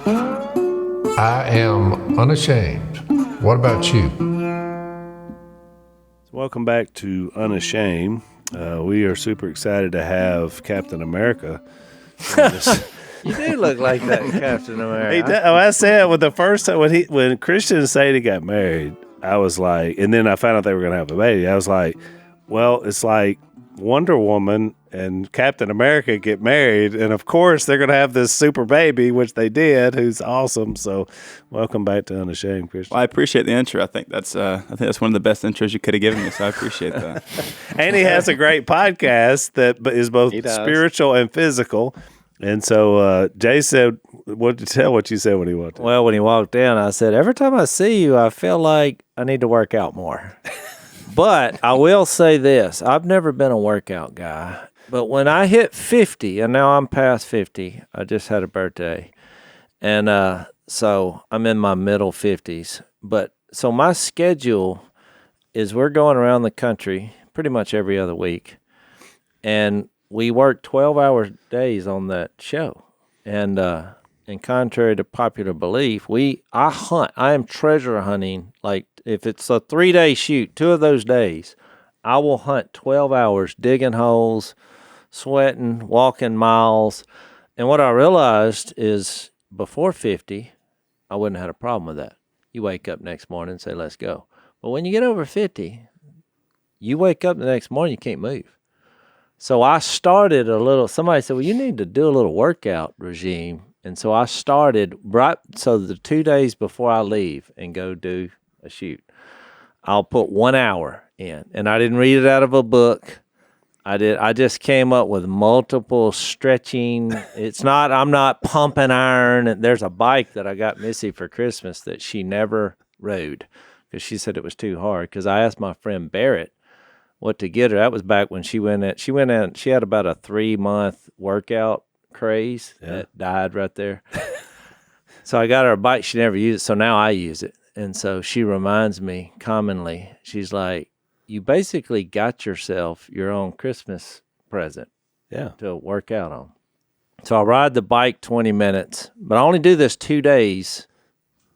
I am unashamed. What about you? Welcome back to Unashamed. We are super excited to have Captain America. You do look like that, Captain America. I said with the first time when Christian and Sadie got married, I was like, and then I found out they were going to have a baby. I was like, well, it's like Wonder Woman and Captain America get married, and of course they're going to have this super baby, which they did, who's awesome. So, welcome back to Unashamed, Christian. Well, I appreciate the intro. I think that's one of the best intros you could have given me. So I appreciate that. And he has a great podcast that is both spiritual and physical. And so Jay said, what you said when he walked in? Well, when he walked in, I said, every time I see you, I feel like I need to work out more. But I will say this. I've never been a workout guy. But when I hit 50, and now I'm past 50, I just had a birthday. And so I'm in my middle 50s. But so my schedule is we're going around the country pretty much every other week. And we work 12-hour days on that show. And contrary to popular belief, I hunt. I am treasure hunting. Like if it's a 3-day shoot, 2 of those days, I will hunt 12 hours, digging holes, sweating, walking miles. And what I realized is before 50, I wouldn't have had a problem with that. You wake up next morning and say, let's go. But when you get over 50, you wake up the next morning, you can't move. So I started somebody said, well, you need to do a little workout regime. And so I started the 2 days before I leave and go do a shoot, I'll put 1 hour in. And I didn't read it out of a book. I just came up with multiple stretching. I'm not pumping iron. And there's a bike that I got Missy for Christmas that she never rode because she said it was too hard. Because I asked my friend Barrett what to get her. That was back when she went in. She had about a 3-month workout craze that died right there. So I got her a bike. She never used it. So now I use it. And so she reminds me commonly, she's like, you basically got yourself your own Christmas present to work out on. So I ride the bike 20 minutes, but I only do this 2 days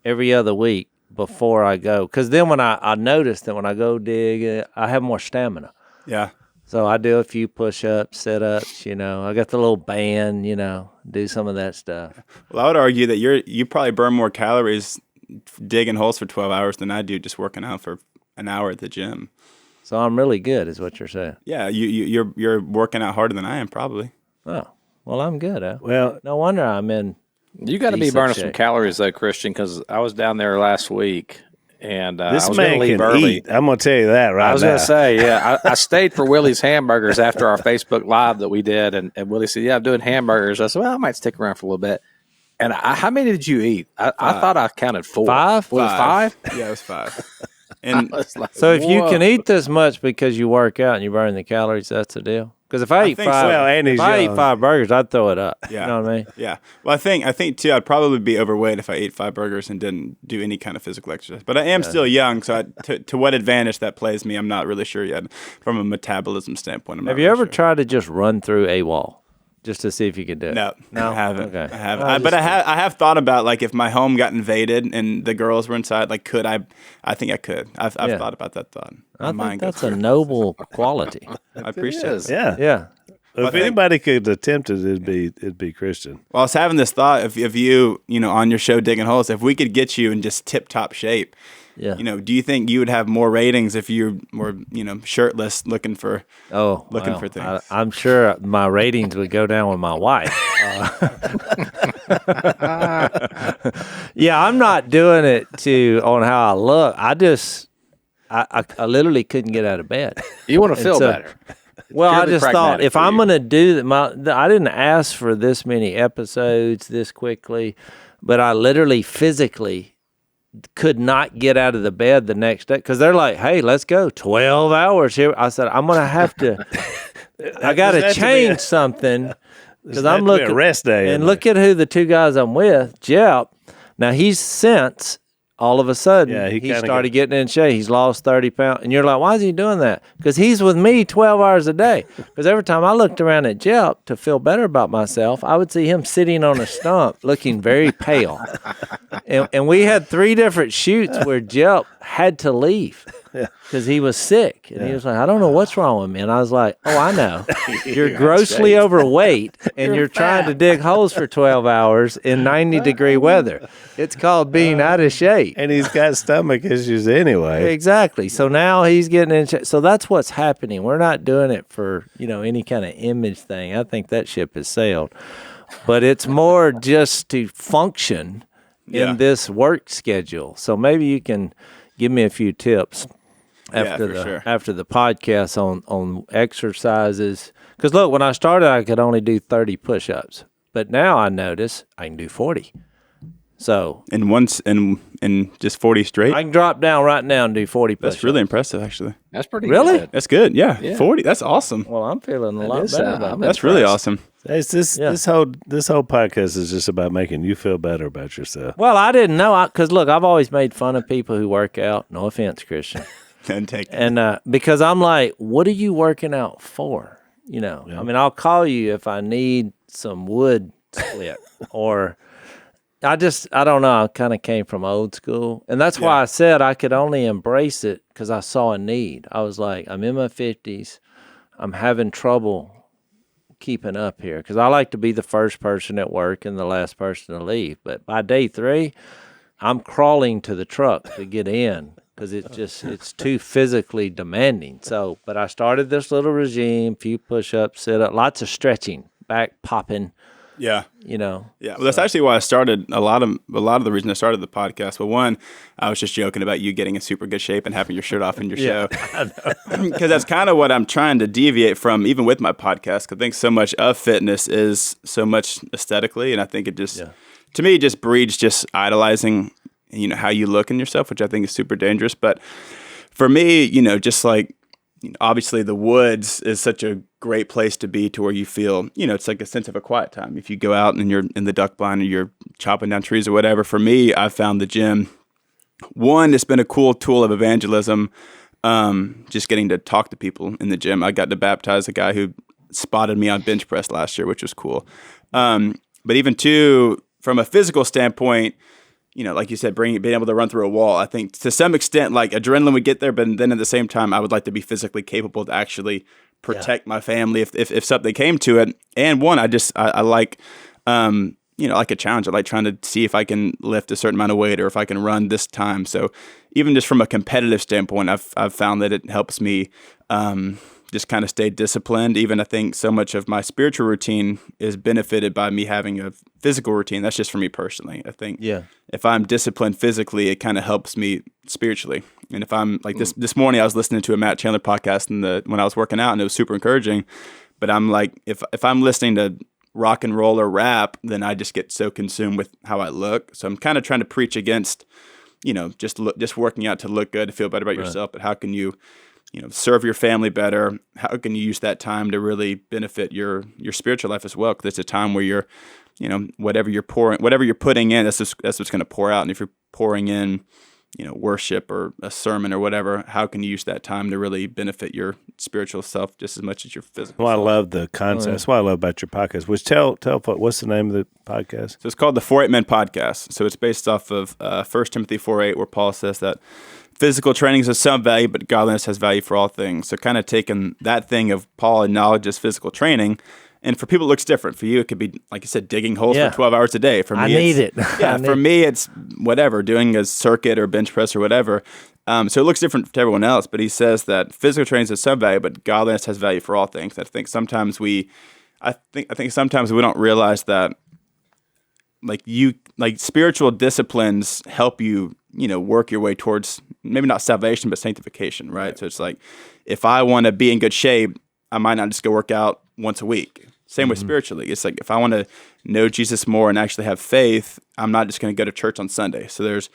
every other week before I go. Because then when I notice that when I go dig, I have more stamina. Yeah. So I do a few push-ups, sit-ups, I got the little band, do some of that stuff. Well, I would argue that you probably burn more calories digging holes for 12 hours than I do just working out for an hour at the gym. So I'm really good, is what you're saying. Yeah, you're working out harder than I am, probably. Oh, well, I'm good, huh? Well, no wonder I'm in. You got to be burning some calories, though, Christian, because I was down there last week, and I was going to leave early. Eat. I'm going to tell you that right now. I was going to say, yeah, I stayed for Willie's Hamburgers after our Facebook Live that we did, and Willie said, yeah, I'm doing hamburgers. I said, well, I might stick around for a little bit. And how many did you eat? I thought I counted 4. 5? Was it 5? Yeah, it was 5. And like, so if you can eat this much because you work out and you burn the calories, that's the deal. Because if I eat 5 burgers, I'd throw it up. Yeah. You know what I mean? Yeah. Well, I think too, I'd probably be overweight if I ate 5 burgers and didn't do any kind of physical exercise. But I am still young, so to what advantage that plays me, I'm not really sure yet. From a metabolism standpoint, Have you ever tried to just run through a wall? Just to see if you could do it. No, I haven't. Okay. I haven't. But I have thought about, like, if my home got invaded and the girls were inside, like, could I? I think I could. I've thought about that thought. I think that's a noble quality. I appreciate it. Yeah. If anybody could attempt it, it'd be Christian. Well, I was having this thought: if you on your show digging holes, if we could get you in just tip top shape. Yeah. Do you think you would have more ratings if you were, shirtless looking for for things? I'm sure my ratings would go down with my wife. Yeah, I'm not doing it on how I look. I literally couldn't get out of bed. You want to feel better. Well, I just thought if I'm going to do that, I didn't ask for this many episodes this quickly, but I literally physically could not get out of the bed the next day because they're like, hey, let's go 12 hours here. I said, I'm going to have to, I got to change something because I'm looking a rest day. And look at who the 2 guys I'm with, Jeff. Now he's since all of a sudden, Yeah, he he kinda started getting in shape. He's lost 30 pounds. And you're like, why is he doing that? Because he's with me 12 hours a day. Because every time I looked around at Jep to feel better about myself, I would see him sitting on a stump looking very pale. And we had 3 different shoots where Jep had to leave because he was sick. And he was like, I don't know what's wrong with me. And I was like, oh, I know. You're grossly overweight and you're trying to dig holes for 12 hours in 90-degree weather. It's called being out of shape. And he's got stomach issues anyway. Exactly. So now he's getting in shape. So that's what's happening. We're not doing it for, any kind of image thing. I think that ship has sailed. But it's more just to function in this work schedule. So maybe you can give me a few tips after the podcast on exercises. Because look, when I started, I could only do 30 push-ups, but now I notice I can do 40. So in just 40 straight. I can drop down right now and do 40 push-ups. That's really impressive, actually. That's pretty Really? good. That's good. Yeah, 40. That's awesome. Well, I'm feeling a lot is, better I'm about that. That's really awesome. It's this whole podcast is just about making you feel better about yourself. Well, I didn't know because look, I've always made fun of people who work out. No offense, Christian. And take And because I'm like, what are you working out for? I mean, I'll call you if I need some wood split or I don't know. I kind of came from old school. And that's why I said I could only embrace it because I saw a need. I was like, I'm in my 50s. I'm having trouble keeping up here because I like to be the first person at work and the last person to leave. But by day 3, I'm crawling to the truck to get in because it's too physically demanding. So, but I started this little regime, few push-ups, sit-up, lots of stretching, back popping. Yeah. Yeah. Well, that's actually why I started a lot of the reason I started the podcast. Well, one, I was just joking about you getting in super good shape and having your shirt off in your show. Because that's kind of what I'm trying to deviate from, even with my podcast. 'Cause I think so much of fitness is so much aesthetically, and I think it just, to me, it just breeds just idolizing, how you look in yourself, which I think is super dangerous. But for me, just like, obviously the woods is such a great place to be to where you feel, it's like a sense of a quiet time. If you go out and you're in the duck blind or you're chopping down trees or whatever, for me, I found the gym, one, it's been a cool tool of evangelism, just getting to talk to people in the gym. I got to baptize a guy who spotted me on bench press last year, which was cool. But even two, from a physical standpoint, like you said, being able to run through a wall, I think to some extent, like adrenaline would get there, but then at the same time, I would like to be physically capable to actually protect my family if something came to it. And one, I like, like a challenge. I like trying to see if I can lift a certain amount of weight or if I can run this time. So even just from a competitive standpoint, I've found that it helps me, just kind of stay disciplined. Even I think so much of my spiritual routine is benefited by me having a physical routine. That's just for me personally. I think if I'm disciplined physically, it kind of helps me spiritually. And if I'm like this morning, I was listening to a Matt Chandler podcast when I was working out, and it was super encouraging. But I'm like, if I'm listening to rock and roll or rap, then I just get so consumed with how I look. So I'm kind of trying to preach against, just working out to look good, to feel better about yourself. But how can you serve your family better? How can you use that time to really benefit your spiritual life as well? Because it's a time where you're, whatever you're putting in, that's what's going to pour out. And if you're pouring in, worship or a sermon or whatever, how can you use that time to really benefit your spiritual self just as much as your physical? Well, I love the concept. That's what I love about your podcast. Which tell what's the name of the podcast? So it's called the 4-8 Men Podcast. So it's based off of 1 Timothy 4:8, where Paul says that physical training is of some value, but godliness has value for all things. So kind of taking that thing of Paul acknowledges physical training, and for people it looks different. For you, it could be, like you said, digging holes for 12 hours a day. For me, I need it. For me, it's whatever, doing a circuit or bench press or whatever. So it looks different to everyone else, but he says that physical training is of some value, but godliness has value for all things. I think sometimes we don't realize that like spiritual disciplines help you, work your way towards maybe not salvation, but sanctification, right? So it's like, if I want to be in good shape, I might not just go work out once a week. Same way spiritually. It's like, if I want to know Jesus more and actually have faith, I'm not just going to go to church on Sunday. So there's,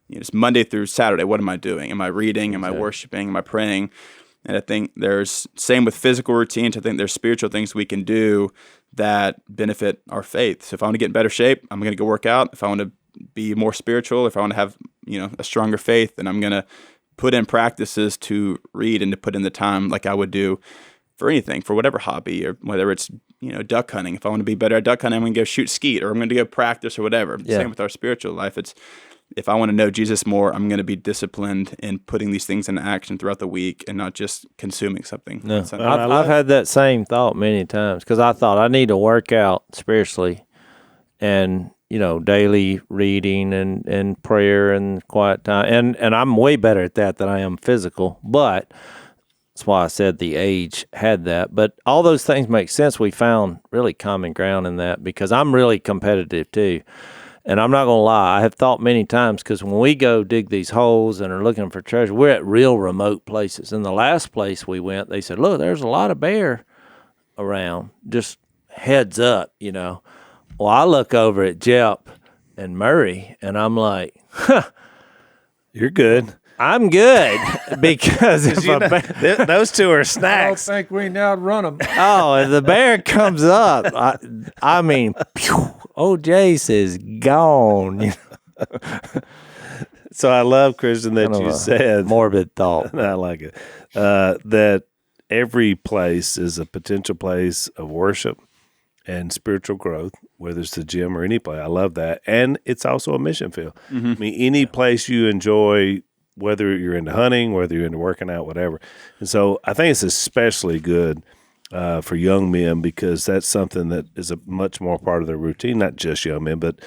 it's Monday through Saturday. What am I doing? Am I reading? Am I worshiping? Am I praying? And I think there's, same with physical routines, I think there's spiritual things we can do that benefit our faith. So if I want to get in better shape, I'm going to go work out. If I want to be more spiritual, if I want to have a stronger faith, and I'm going to put in practices to read and to put in the time like I would do for anything, for whatever hobby, or whether it's, duck hunting. If I want to be better at duck hunting, I'm going to go shoot skeet, or I'm going to go practice or whatever. Yeah. Same with our spiritual life. If I want to know Jesus more, I'm going to be disciplined in putting these things into action throughout the week and not just consuming something. No, I've had that same thought many times because I thought I need to work out spiritually and, daily reading and prayer and quiet time. And I'm way better at that than I am physical, but that's why I said the age had that. But all those things make sense. We found really common ground in that because I'm really competitive too. And I'm not going to lie, I have thought many times, because when we go dig these holes and are looking for treasure, we're at real remote places. And the last place we went, they said, look, there's a lot of bear around. Just heads up, Well, I look over at Jep and Murray, and I'm like, You're good. I'm good because if Those two are I don't snacks. think we can outrun them. if the bear comes up, I mean, phew, old Jace is gone. So I love, Christian, that Kind of you a said, morbid thought. I like it, that every place is a potential place of worship and spiritual growth, whether it's the gym or any place. I love that. And it's also a mission field. I mean, any place you enjoy, whether you're into hunting, whether you're into working out, whatever. And so I think it's especially good for young men because that's something that is a much more part of their routine, not just young men, but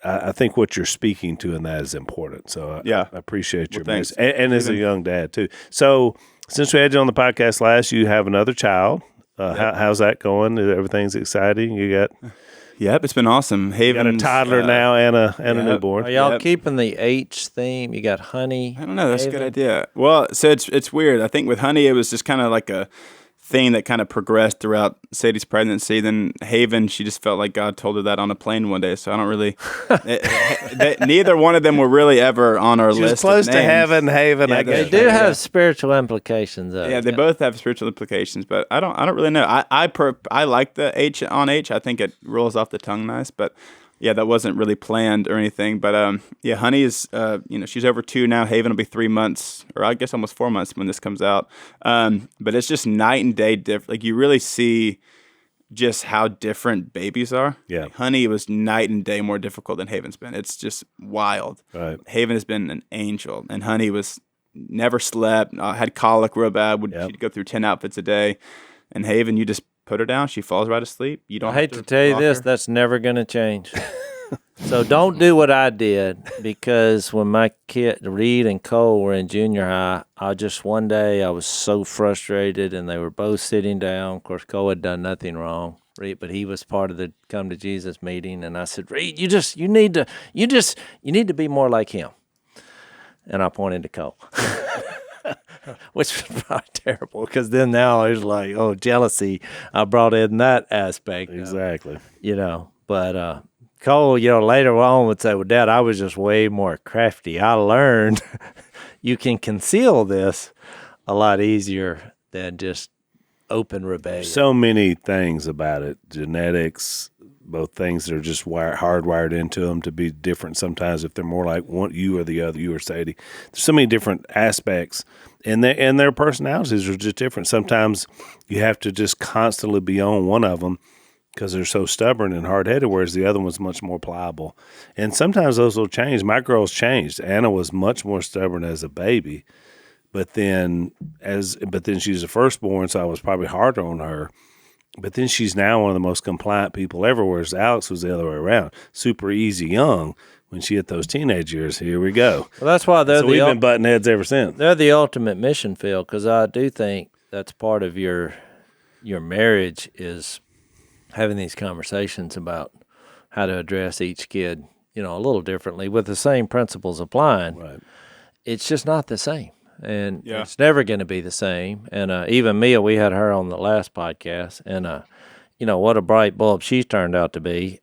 I think what you're speaking to in that is important. So I appreciate your thanks. message. And as a young dad too. So since we had you on the podcast last, you have another child. How's that going? Everything's exciting. You got Yep, it's been awesome. you got a toddler now and a newborn. Are y'all Yep. keeping the H theme? You got honey. I don't know. That's a good Haven? idea. Well, so it's weird. I think with Honey, it was just kind of like a thing that kind of progressed throughout Sadie's pregnancy. Then Haven, she just felt like God told her that on a plane one day. So I don't really. Neither one of them were really ever on our She list. was close of to names. heaven, Haven. Yeah, I They guess. do have spiritual implications, though. Yeah, they both have spiritual implications, but I don't really know. I like the H on H. I think it rolls off the tongue nice, but yeah, that wasn't really planned or anything. But yeah, Honey is she's over 2 now. Haven will be 3 months, or I guess almost 4 months when this comes out. But it's just night and day different. Like you really see just how different babies are. Yeah. Like, Honey was night and day more difficult than Haven's been. It's just wild. Right. Haven has been an angel, and Honey was never slept, had colic real bad. She'd go through 10 outfits a day. And Haven, you just put her down, she falls right asleep. You don't I hate have to tell you rock this, her. that's never going to change. So don't do what I did, because when my kid Reed and Cole were in junior high, one day I was so frustrated, and they were both sitting down. Of course, Cole had done nothing wrong, Reed, but he was part of the Come to Jesus meeting, and I said, Reed, you need to be more like him. And I pointed to Cole. Which was probably terrible, because then now it's like, jealousy. I brought in that aspect. Exactly. But Cole, later on would say, well, Dad, I was just way more crafty. I learned you can conceal this a lot easier than just open rebellion. So many things about it. Genetics, both things that are just hardwired into them to be different sometimes if they're more like one, you or the other, you or Sadie. There's so many different aspects, and their personalities are just different. Sometimes you have to just constantly be on one of them because they're so stubborn and hard-headed, whereas the other one's much more pliable. And sometimes those will change. My girls changed. Anna was much more stubborn as a baby, but then she's a firstborn, so I was probably harder on her. But then she's now one of the most compliant people ever, whereas Alex was the other way around. Super easy young. When she hit those teenage years, here we go. Well, that's why We've been butting heads ever since. they're the ultimate mission field, because I do think that's part of your marriage is having these conversations about how to address each kid, a little differently with the same principles applying. Right. It's just not the same. And Yeah. it's never going to be the same. And even Mia, we had her on the last podcast, and what a bright bulb she's turned out to be.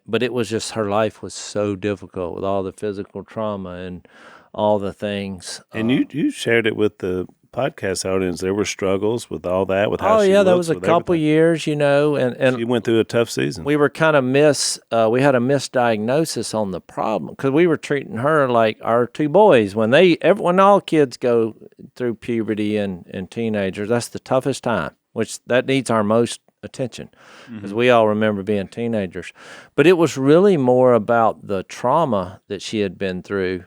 But it was just, her life was so difficult with all the physical trauma and all the things. And you shared it with the podcast audience, there were struggles with all that, with how Oh she yeah, there looks, was a with couple everything. years, and She went through a tough season. we were kind of we had a misdiagnosis on the problem because we were treating her like our two boys. When all kids go through puberty and teenagers, that's the toughest time, which that needs our most attention because we all remember being teenagers. But it was really more about the trauma that she had been through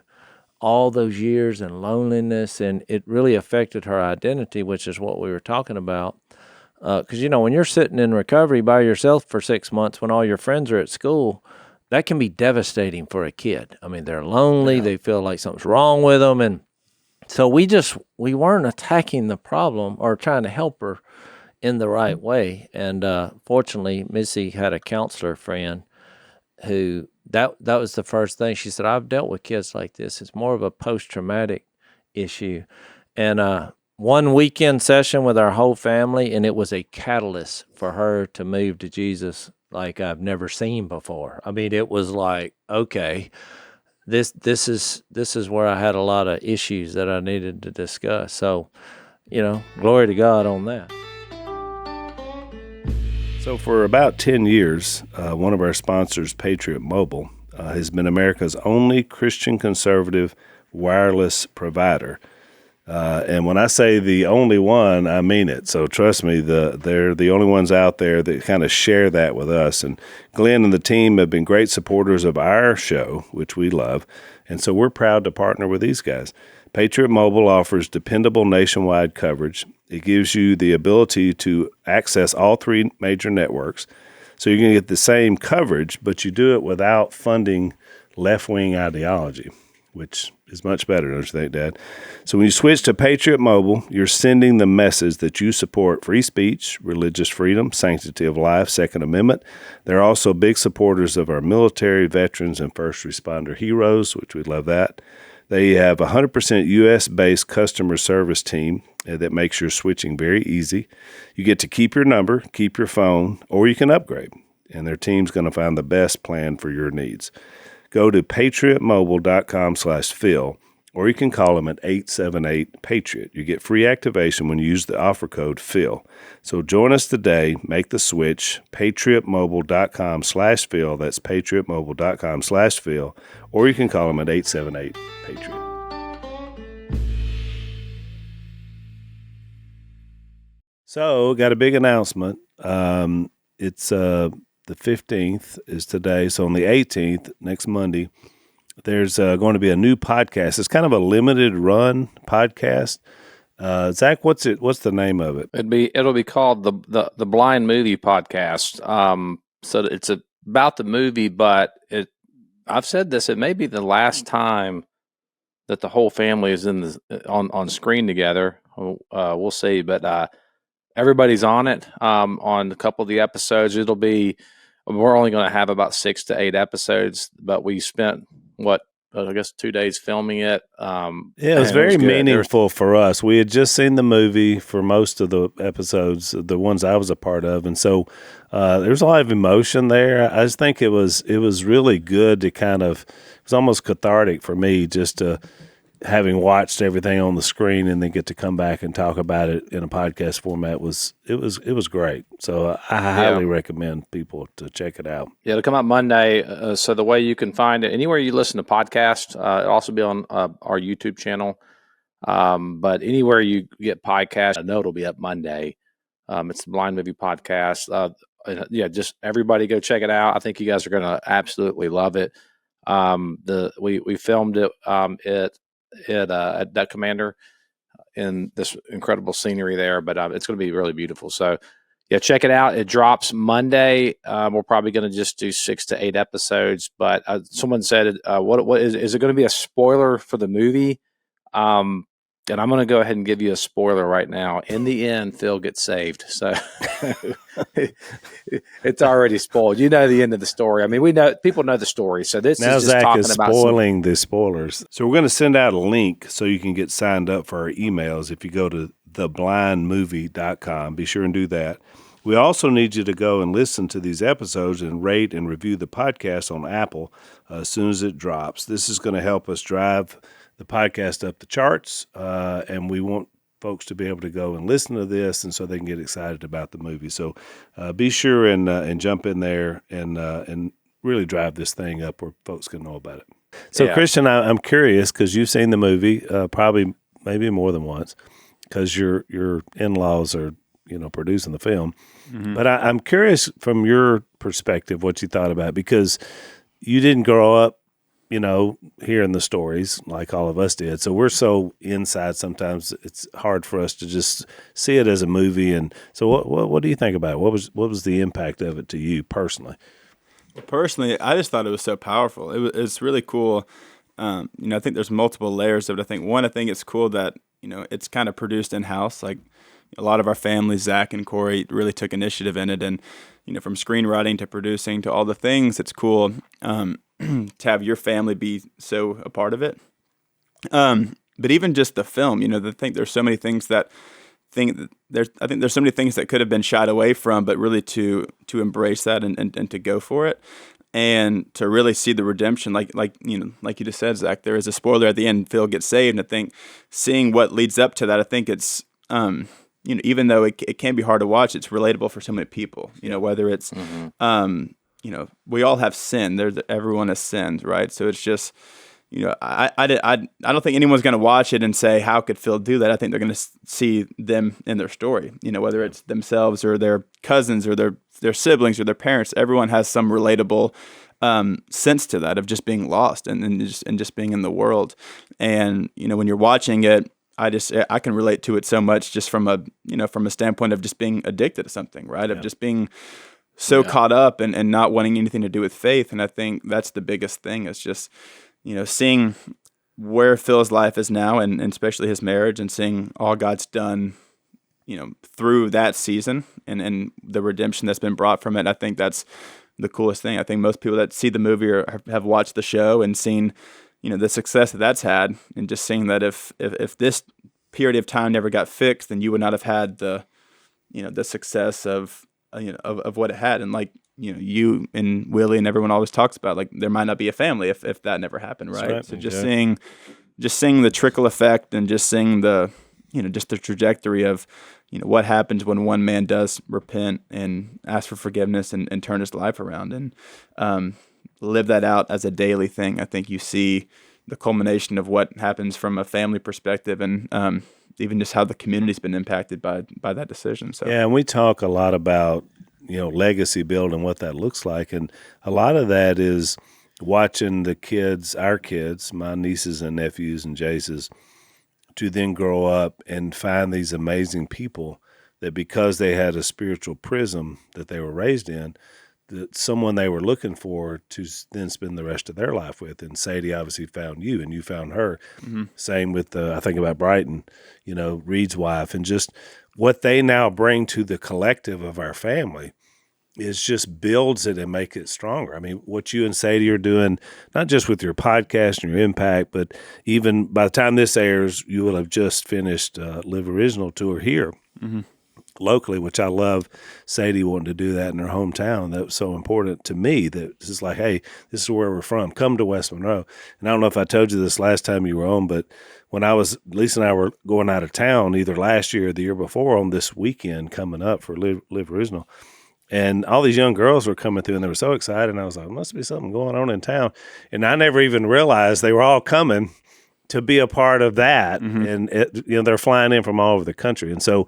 all those years and loneliness, and it really affected her identity, which is what we were talking about. Because, when you're sitting in recovery by yourself for 6 months when all your friends are at school, that can be devastating for a kid. I mean, they're lonely. They feel like something's wrong with them. And so we weren't attacking the problem or trying to help her in the right way. And fortunately, Missy had a counselor friend who that was the first thing. She said, I've dealt with kids like this. It's more of a post-traumatic issue. And one weekend session with our whole family, and it was a catalyst for her to move to Jesus like I've never seen before. I mean, it was like, okay, this is where I had a lot of issues that I needed to discuss. So, glory to God on that. So for about 10 years, one of our sponsors, Patriot Mobile, has been America's only Christian conservative wireless provider. And when I say the only one, I mean it. So trust me, they're the only ones out there that kind of share that with us. And Glenn and the team have been great supporters of our show, which we love. And so we're proud to partner with these guys. Patriot Mobile offers dependable nationwide coverage. It gives you the ability to access all three major networks. So you're going to get the same coverage, but you do it without funding left-wing ideology, which is much better, don't you think, Dad? So when you switch to Patriot Mobile, you're sending the message that you support free speech, religious freedom, sanctity of life, Second Amendment. They're also big supporters of our military, veterans, and first responder heroes, which we love that. They have a 100% U.S.-based customer service team that makes your switching very easy. You get to keep your number, keep your phone, or you can upgrade, and their team's going to find the best plan for your needs. Go to patriotmobile.com/Phil, or you can call them at 878-PATRIOT. You get free activation when you use the offer code PHIL. So join us today. Make the switch. patriotmobile.com/Phil. That's patriotmobile.com/Phil, or you can call them at 878-PATRIOT. So, got a big announcement. It's the 15th is today. So on the 18th, next Monday, there's going to be a new podcast. It's kind of a limited run podcast. Zach, what's the name of it? It'll be called the Blind Movie Podcast. So it's about the movie, but I've said this, it may be the last time that the whole family is on screen together. We'll see, but everybody's on it. On a couple of the episodes, we're only going to have about 6 to 8 episodes, but we spent 2 days filming it. It was very meaningful for us. We had just seen the movie for most of the episodes, the ones I was a part of, and so there's a lot of emotion there. I just think it was really good to it was almost cathartic for me just to having watched everything on the screen and then get to come back and talk about it in a podcast format. It was great. So I highly recommend people to check it out. Yeah, it'll come out Monday. So the way you can find it, anywhere you listen to podcasts, it'll also be on our YouTube channel. But anywhere you get podcasts, I know it'll be up Monday. It's the Blind Movie Podcast. Just everybody go check it out. I think you guys are going to absolutely love it. We filmed it at Duck Commander in this incredible scenery there, but it's going to be really beautiful. So yeah, check it out. It drops Monday. We're probably going to just do 6 to 8 episodes, but someone said, what is it going to be a spoiler for the movie? And I'm going to go ahead and give you a spoiler right now. In the end, Phil gets saved. So it's already spoiled. You know the end of the story. I mean, people know the story. So this now is just Zach talking is about spoiling the spoilers. So we're going to send out a link so you can get signed up for our emails. If you go to theblindmovie.com, be sure and do that. We also need you to go and listen to these episodes and rate and review the podcast on Apple as soon as it drops. This is going to help us drive the podcast up the charts, and we want folks to be able to go and listen to this, and so they can get excited about the movie. So be sure and jump in there and really drive this thing up where folks can know about it. So, Yeah. Christian, I'm curious because you've seen the movie probably maybe more than once because your in-laws are producing the film. Mm-hmm. But I'm curious from your perspective what you thought about it, because you didn't grow up, hearing the stories like all of us did. So we're so inside sometimes it's hard for us to just see it as a movie. And so what do you think about it? What was the impact of it to you personally? Personally, I just thought it was so powerful. It's really cool. I think there's multiple layers of it. I think it's cool that, it's kind of produced in-house. Like a lot of our family, Zach and Corey, really took initiative in it. And, from screenwriting to producing to all the things, it's cool to have your family be so a part of it. But even just the film, I think there's so many things that there's so many things that could have been shied away from, but really to embrace that and to go for it, and to really see the redemption, like you just said, Zach. There is a spoiler at the end. Phil gets saved, and I think seeing what leads up to that, I think it's even though it can be hard to watch, it's relatable for so many people. Whether it's we all have sin. Everyone has sinned, right? So it's just. I don't think anyone's going to watch it and say, how could Phil do that? I think they're going to see them in their story, whether it's themselves or their cousins or their siblings or their parents. Everyone has some relatable sense to that of just being lost and just being in the world. And, when you're watching it, I can relate to it so much just from a standpoint of just being addicted to something, right? Yeah. Of just being so caught up and not wanting anything to do with faith. And I think that's the biggest thing is just, seeing where Phil's life is now and especially his marriage and seeing all God's done, through that season and the redemption that's been brought from it. I think that's the coolest thing. I think most people that see the movie or have watched the show and seen, the success that's had, and just seeing that if this period of time never got fixed, then you would not have had the success of what it had. And you and Willie and everyone always talks about, like, there might not be a family if that never happened, right? So just seeing the trickle effect and just seeing the just the trajectory of what happens when one man does repent and ask for forgiveness and turn his life around and live that out as a daily thing. I think you see the culmination of what happens from a family perspective and even just how the community's been impacted by that decision. So yeah, and we talk a lot about legacy building, what that looks like. And a lot of that is watching our kids, my nieces and nephews and Jase's, to then grow up and find these amazing people that because they had a spiritual prism that they were raised in, that someone they were looking for to then spend the rest of their life with. And Sadie obviously found you and you found her. Mm-hmm. Same with, I think about Brighton, Reed's wife, and just what they now bring to the collective of our family is just builds it and make it stronger. I mean, what you and Sadie are doing, not just with your podcast and your impact, but even by the time this airs, you will have just finished Live Original tour here. Mm-hmm. Locally, which I love. Sadie wanting to do that in her hometown. That was so important to me that it's just like, hey, this is where we're from. Come to West Monroe. And I don't know if I told you this last time you were on, but when Lisa and I were going out of town either last year or the year before on this weekend coming up for Live Original, and all these young girls were coming through and they were so excited. And I was like, must be something going on in town. And I never even realized they were all coming to be a part of that. Mm-hmm. And they're flying in from all over the country. And so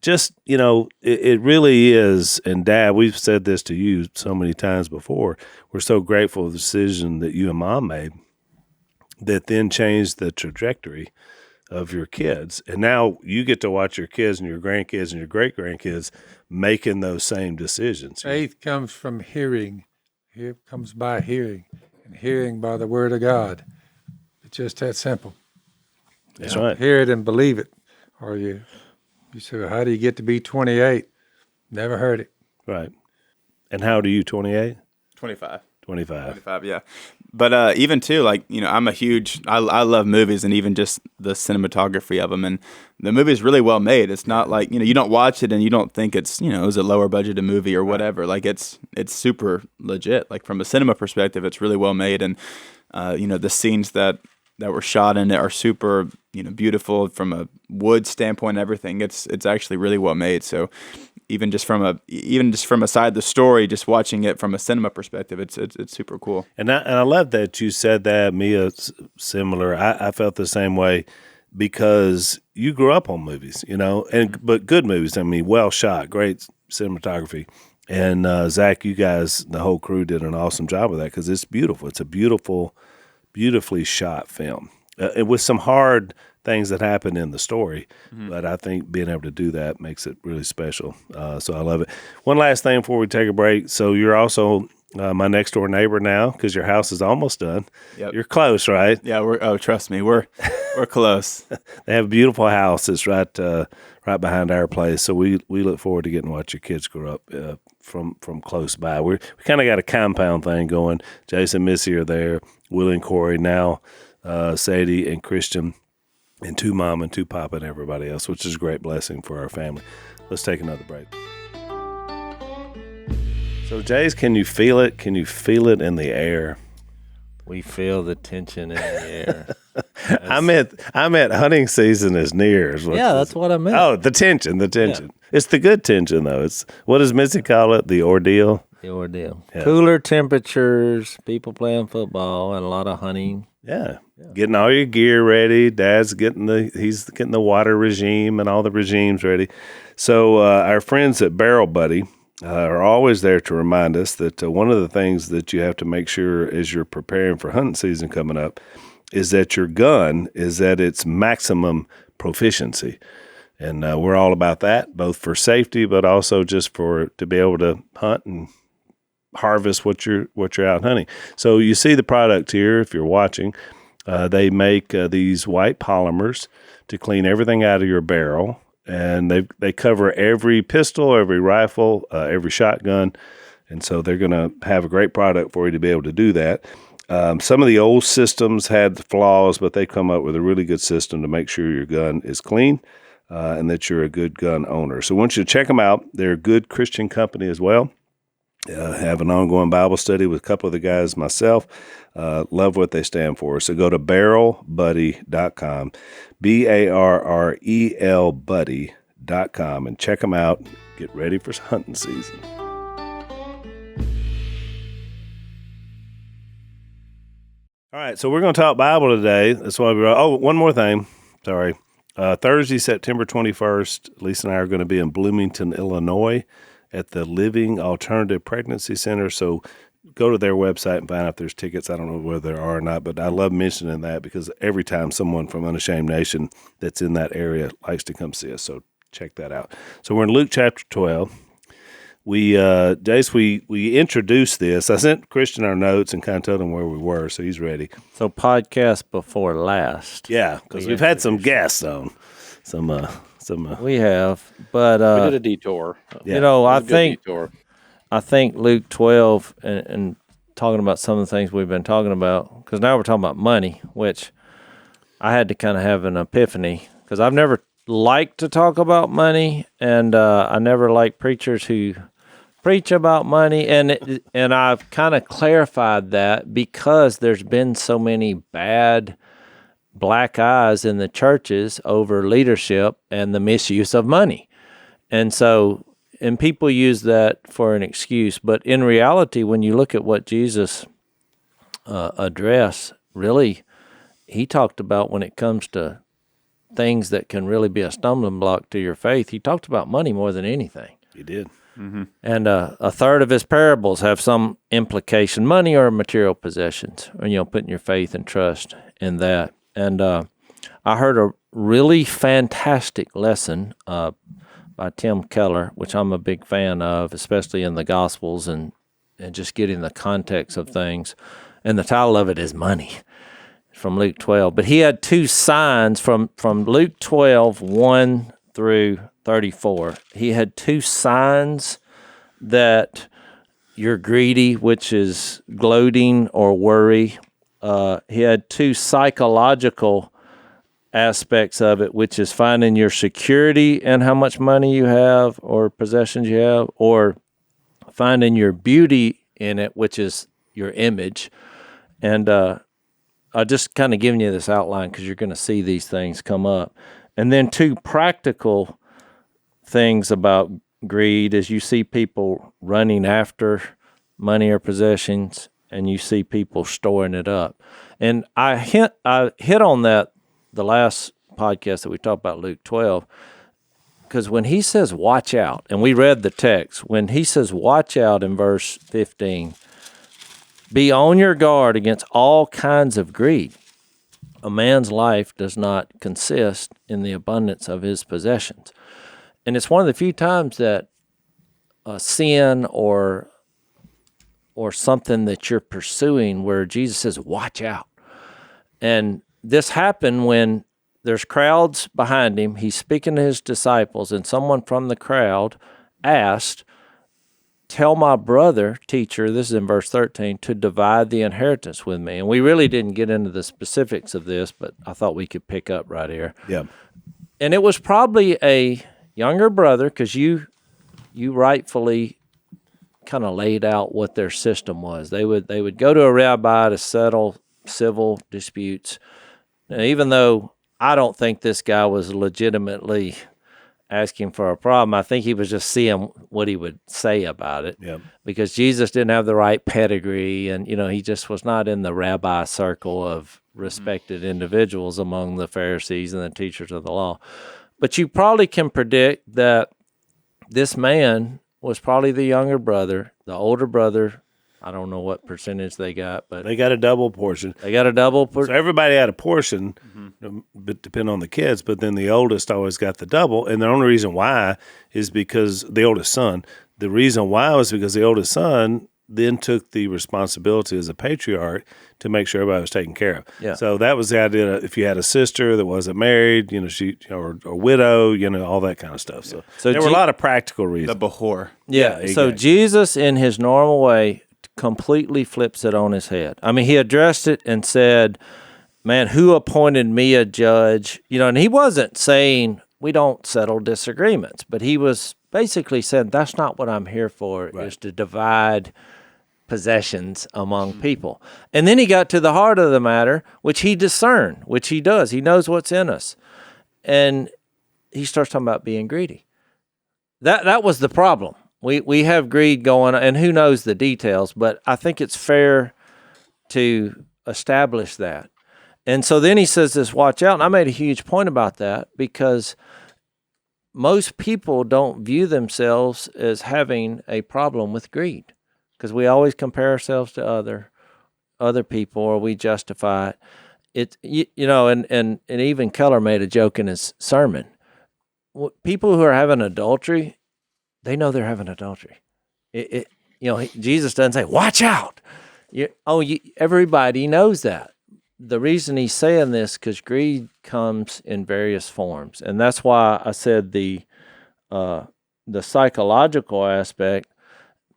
just, it really is, and Dad, we've said this to you so many times before, we're so grateful for the decision that you and Mom made that then changed the trajectory of your kids. And now you get to watch your kids and your grandkids and your great-grandkids making those same decisions. Faith comes from hearing. It comes by hearing, and hearing by the word of God. It's just that simple. That's right. Hear it and believe it, or you say, well, how do you get to be 28? Never heard it. Right. And how old are you, 28? 25. 25, yeah. But even too, I'm a huge, I love movies and even just the cinematography of them. And the movie is really well made. It's not like, you don't watch it and you don't think it's, it was a lower budgeted movie or whatever. Like it's super legit. Like from a cinema perspective, it's really well made. And, the scenes that that were shot in it are super, beautiful from a wood standpoint and everything. It's actually really well made. So even just from aside the story, just watching it from a cinema perspective, it's super cool. And I love that you said that. Mia, similar. I felt the same way because you grew up on movies, but good movies. I mean, well shot, great cinematography. And Zach, you guys, the whole crew did an awesome job with that because it's beautiful. It's a beautifully shot film with some hard things that happen in the story. But I think being able to do that makes it really special. So I love it. One last thing before we take a break. So you're also my next door neighbor now because your house is almost done. Yep. You're close, right? Yeah, trust me, we're close. They have a beautiful house. It's right behind our place. So we look forward to getting to watch your kids grow up from close by. We kind of got a compound thing going. Jason and Missy are there. Willie and Corey now. Sadie and Christian. And 2 mom and 2 papa and everybody else, which is a great blessing for our family. Let's take another break. So, Jace, can you feel it? Can you feel it in the air? We feel the tension in the air. I meant hunting season is near. That's what I meant. Oh, the tension. Yeah. It's the good tension, though. It's what does Missy call it? The ordeal. The ordeal. Yeah. Cooler temperatures, people playing football, and a lot of hunting. Yeah. Getting all your gear ready. Dad's getting the water regime and all the regimes ready. So our friends at Barrel Buddy are always there to remind us that one of the things that you have to make sure as you're preparing for hunting season coming up is that your gun is at its maximum proficiency. And we're all about that, both for safety, but also just to be able to hunt and harvest what you're out hunting. So you see the product here if you're watching. They make these white polymers to clean everything out of your barrel, and they cover every pistol, every rifle, every shotgun, and so they're going to have a great product for you to be able to do that. Some of the old systems had flaws, but they come up with a really good system to make sure your gun is clean and that you're a good gun owner. So I want you to check them out. They're a good Christian company as well. Have an ongoing Bible study with a couple of the guys myself. Love what they stand for. So go to barrelbuddy.com, BARREL buddy.com, and check them out. Get ready for hunting season. All right, so we're going to talk Bible today. That's why one more thing. Sorry. Thursday, September 21st, Lisa and I are going to be in Bloomington, Illinois, at the Living Alternative Pregnancy Center. So go to their website and find out if there's tickets. I don't know whether there are or not, but I love mentioning that because every time someone from Unashamed Nation that's in that area likes to come see us. So check that out. So we're in Luke chapter 12. Jace, we introduced this. I sent Christian our notes and kind of told him where we were, so he's ready. So podcast before last. Yeah, because we've had some guests on. We have, but we did a detour. Yeah. I think Luke 12 and talking about some of the things we've been talking about, because now we're talking about money, which I had to kind of have an epiphany because I've never liked to talk about money, and I never liked preachers who preach about money, and I've kind of clarified that because there's been so many bad black eyes in the churches over leadership and the misuse of money. And people use that for an excuse. But in reality, when you look at what Jesus addressed, really, he talked about when it comes to things that can really be a stumbling block to your faith, he talked about money more than anything. He did. Mm-hmm. And a third of his parables have some implication, money or material possessions, or, putting your faith and trust in that. And I heard a really fantastic lesson by Tim Keller, which I'm a big fan of, especially in the Gospels and just getting the context of things. And the title of it is Money, from Luke 12. But he had 2 signs from Luke 12, 1 through 34. He had 2 signs that you're greedy, which is gloating or worry. He had 2 psychological aspects of it, which is finding your security in how much money you have or possessions you have, or finding your beauty in it, which is your image. And I just kind of giving you this outline because you're going to see these things come up. And then 2 practical things about greed is you see people running after money or possessions, and you see people storing it up. And I hit on that the last podcast that we talked about, Luke 12, because when he says watch out, and we read the text, when he says watch out in verse 15, be on your guard against all kinds of greed. A man's life does not consist in the abundance of his possessions. And it's one of the few times that a sin or something that you're pursuing where Jesus says, watch out. And this happened when there's crowds behind him. He's speaking to his disciples, and someone from the crowd asked, tell my brother, teacher, this is in verse 13, to divide the inheritance with me. And we really didn't get into the specifics of this, but I thought we could pick up right here. Yeah. And it was probably a younger brother, because you rightfully kind of laid out what their system was. They would go to a rabbi to settle civil disputes. Now, even though I don't think this guy was legitimately asking for a problem, I think he was just seeing what he would say about it. Yeah. Because Jesus didn't have the right pedigree, and he just was not in the rabbi circle of respected individuals among the Pharisees and the teachers of the law. But you probably can predict that this man was probably the younger brother. The older brother, I don't know what percentage they got, but They got a double portion. they got a double. So everybody had a portion, but depending on the kids. But then the oldest always got the double, and the only reason why is because the oldest son. The reason why was because the oldest son then took the responsibility as a patriarch to make sure everybody was taken care of. Yeah. So that was the idea. If you had a sister that wasn't married, she or a widow, all that kind of stuff. So there were a lot of practical reasons. The Behor. Yeah. So exactly. Jesus, in his normal way, completely flips it on his head. I mean, he addressed it and said, man, who appointed me a judge? And he wasn't saying we don't settle disagreements, but he was basically saying that's not what I'm here for, is to divide possessions among people. And then he got to the heart of the matter, which he discerned, which he does. He knows what's in us. And he starts talking about being greedy. That was the problem. We have greed going on, and who knows the details, but I think it's fair to establish that. And so then he says this, watch out. And I made a huge point about that because most people don't view themselves as having a problem with greed because we always compare ourselves to other people, or we justify it. And even Keller made a joke in his sermon. People who are having adultery, they know they're having adultery. Jesus doesn't say, watch out. Everybody knows that. The reason he's saying this because greed comes in various forms, and that's why I said the psychological aspect.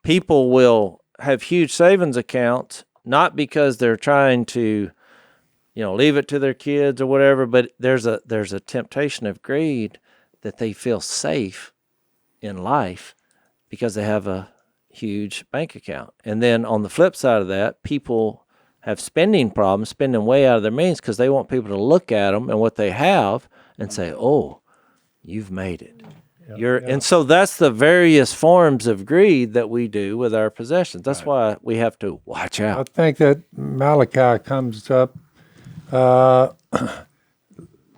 People will have huge savings accounts not because they're trying to, leave it to their kids or whatever, but there's a temptation of greed that they feel safe in life because they have a huge bank account. And then on the flip side of that, people have spending problems, spending way out of their means because they want people to look at them and what they have and say, oh, you've made it. And so that's the various forms of greed that we do with our possessions. That's why we have to watch out. I think that Malachi comes up.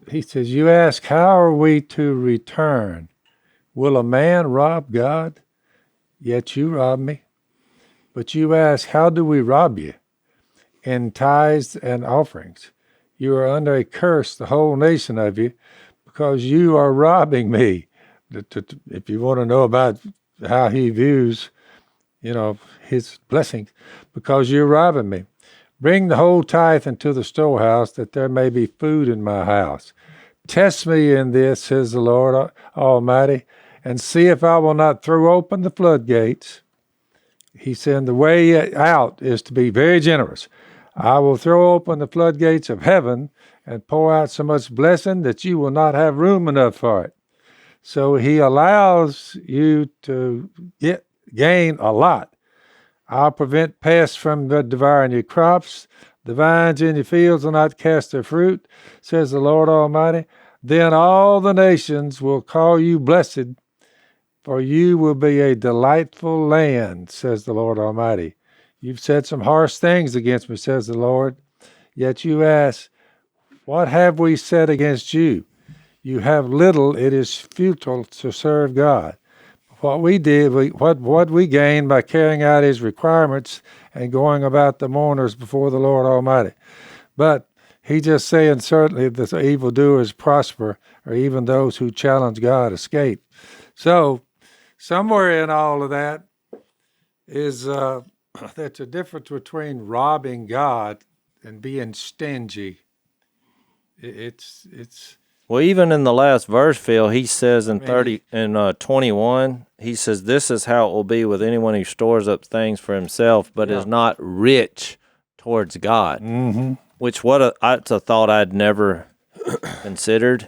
He says, you ask, how are we to return? Will a man rob God? Yet you rob me. But you ask, how do we rob you? In tithes and offerings. You are under a curse, the whole nation of you, because you are robbing me. If you want to know about how he views, his blessings, because you're robbing me. Bring the whole tithe into the storehouse, that there may be food in my house. Test me in this, says the Lord Almighty, and see if I will not throw open the floodgates. He said the way out is to be very generous. I will throw open the floodgates of heaven and pour out so much blessing that you will not have room enough for it. So he allows you to gain a lot. I'll prevent pests from devouring your crops. the vines in your fields will not cast their fruit, says the Lord Almighty. Then all the nations will call you blessed, for you will be a delightful land, says the Lord Almighty. You've said some harsh things against me, says the Lord. Yet you ask, what have we said against you? You have little, it is futile to serve God. What we did, what we gained by carrying out his requirements and going about the mourners before the Lord Almighty. But he just saying certainly the evildoers prosper, or even those who challenge God escape. So somewhere in all of that is that's a difference between robbing God and being stingy. It's Well, even in the last verse, Phil, he says in 21, he says, "This is how it will be with anyone who stores up things for himself, but is not rich towards God." Mm-hmm. Which it's a thought I'd never considered.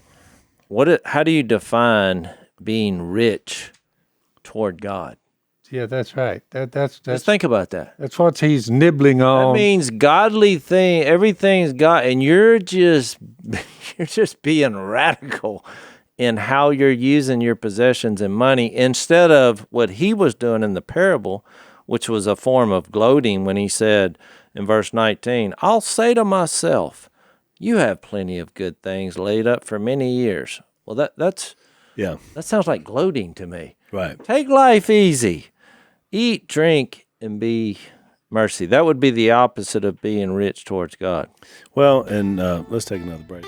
How do you define being rich toward God? Yeah, that's right. That's Just think about that. That's what he's nibbling on. That means godly thing. Everything's God, and you're just being radical in how you're using your possessions and money instead of what he was doing in the parable, which was a form of gloating when he said in verse 19, "I'll say to myself, you have plenty of good things laid up for many years." Well, that sounds like gloating to me. Right. Take life easy. Eat, drink, and be mercy. That would be the opposite of being rich towards God. Well, and let's take another break.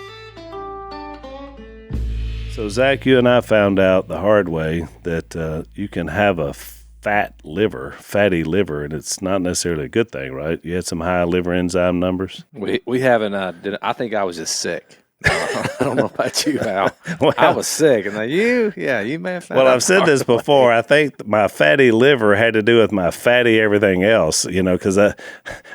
So, Zach, you and I found out the hard way that you can have a fatty liver, and it's not necessarily a good thing, right? You had some high liver enzyme numbers. We haven't. I think I was just sick. I don't know about you, Al. I was sick, and you may have found Well, out I've said this before. I think my fatty liver had to do with my fatty everything else, because I